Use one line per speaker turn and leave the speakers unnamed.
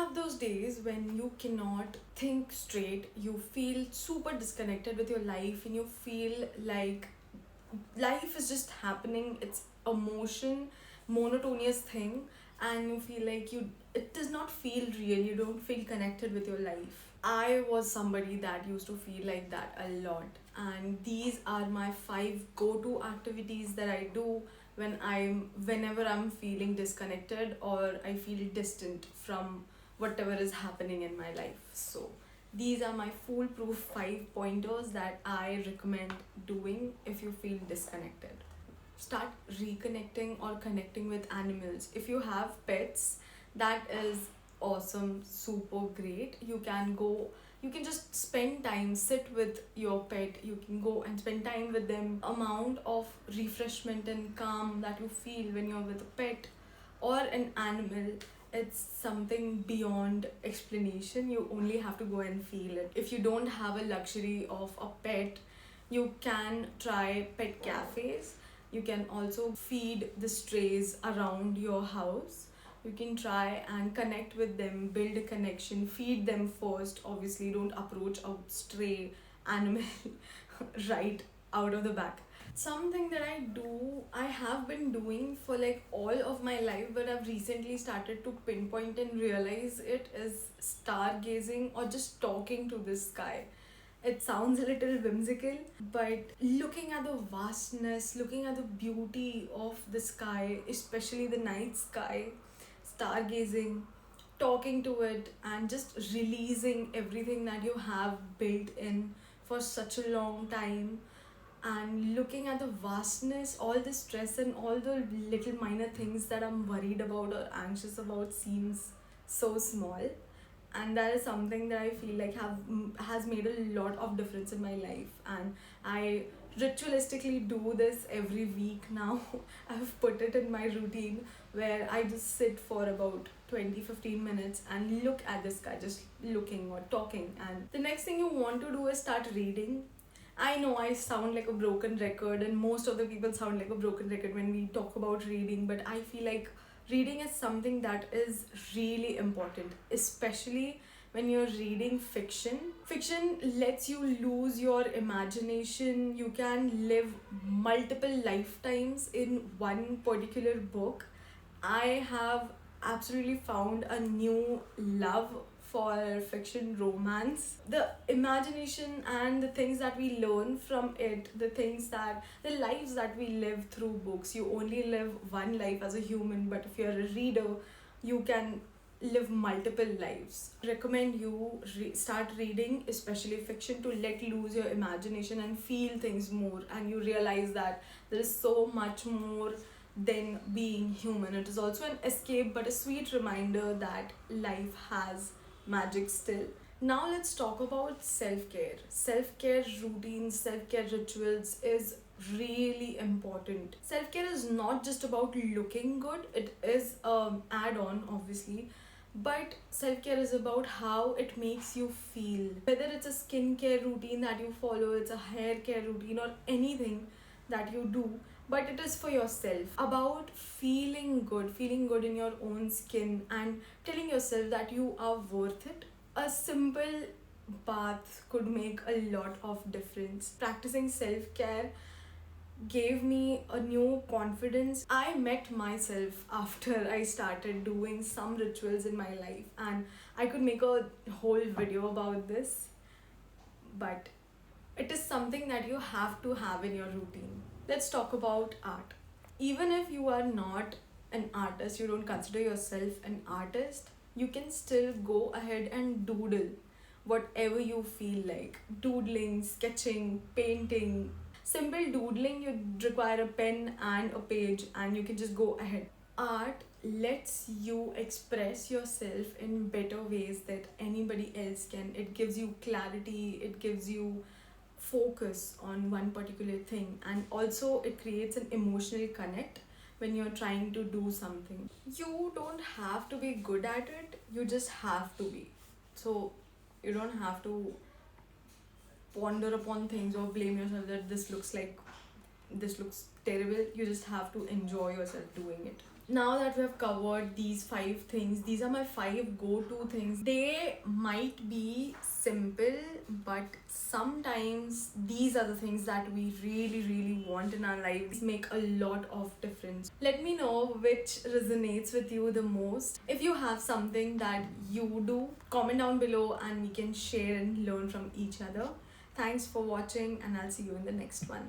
have those days when you cannot think straight, you feel super disconnected with your life, and you feel like life is just happening, it's a motion, monotonous thing, and you feel like it does not feel real, you don't feel connected with your life. I was somebody that used to feel like that a lot, and these are my 5 go-to activities that I do whenever I'm feeling disconnected or I feel distant from whatever is happening in my life. So these are my foolproof 5 pointers that I recommend doing if you feel disconnected. Start reconnecting or connecting with animals. If you have pets, that is awesome, super great. You can just spend time, sit with your pet, you can go and spend time with them. Amount of refreshment and calm that you feel when you're with a pet or an animal, it's something beyond explanation. You only have to go and feel it. If you don't have a luxury of a pet, you can try pet cafes. You can also feed the strays around your house. You can try and connect with them, build a connection, feed them first. Obviously, don't approach a stray animal right out of the back. Something that I have been doing for like all of my life, but I've recently started to pinpoint and realize it, is stargazing or just talking to the sky. It sounds a little whimsical, but looking at the vastness, looking at the beauty of the sky, especially the night sky, stargazing, talking to it, and just releasing everything that you have built in for such a long time, and looking at the vastness, all the stress and all the little minor things that I'm worried about or anxious about seems so small. And that is something that I feel like has made a lot of difference in my life, and I ritualistically do this every week now. I've put it in my routine where I just sit for about 20-15 minutes and look at the sky, just looking or talking. And the next thing you want to do is start reading. I know I sound like a broken record, and most of the people sound like a broken record when we talk about reading, but I feel like reading is something that is really important, especially when you're reading fiction. Fiction lets you lose your imagination. You can live multiple lifetimes in one particular book. I have absolutely found a new love for fiction romance. The imagination and the things that we learn from it, the lives that we live through books. You only live one life as a human, but if you're a reader, you can live multiple lives. Recommend you start reading, especially fiction, to let loose your imagination and feel things more, and you realize that there is so much more than being human. It is also an escape, but a sweet reminder that life has magic still. Now let's talk about self-care. Self-care routines, self-care rituals is really important. Self-care is not just about looking good, it is add-on obviously, but self-care is about how it makes you feel. Whether it's a skincare routine that you follow, it's a hair care routine, or anything that you do, but it is for yourself, about feeling good in your own skin and telling yourself that you are worth it. A simple bath could make a lot of difference. Practicing self-care gave me a new confidence. I met myself after I started doing some rituals in my life, and I could make a whole video about this, but it is something that you have to have in your routine. Let's talk about art. Even if you are not an artist, you don't consider yourself an artist, you can still go ahead and doodle whatever you feel like. Doodling, sketching, painting. Simple doodling, you require a pen and a page, and you can just go ahead. Art lets you express yourself in better ways that anybody else can. It gives you clarity, it gives you focus on one particular thing, and also it creates an emotional connect when you're trying to do something. You don't have to be good at it, you just have to be. So you don't have to ponder upon things or blame yourself that this looks terrible. You just have to enjoy yourself doing it. Now that we have covered these 5 things, these are my 5 go-to things. They might be simple, but sometimes these are the things that we really, really want in our lives. Make a lot of difference. Let me know which resonates with you the most. If you have something that you do, comment down below and we can share and learn from each other. Thanks for watching, and I'll see you in the next one.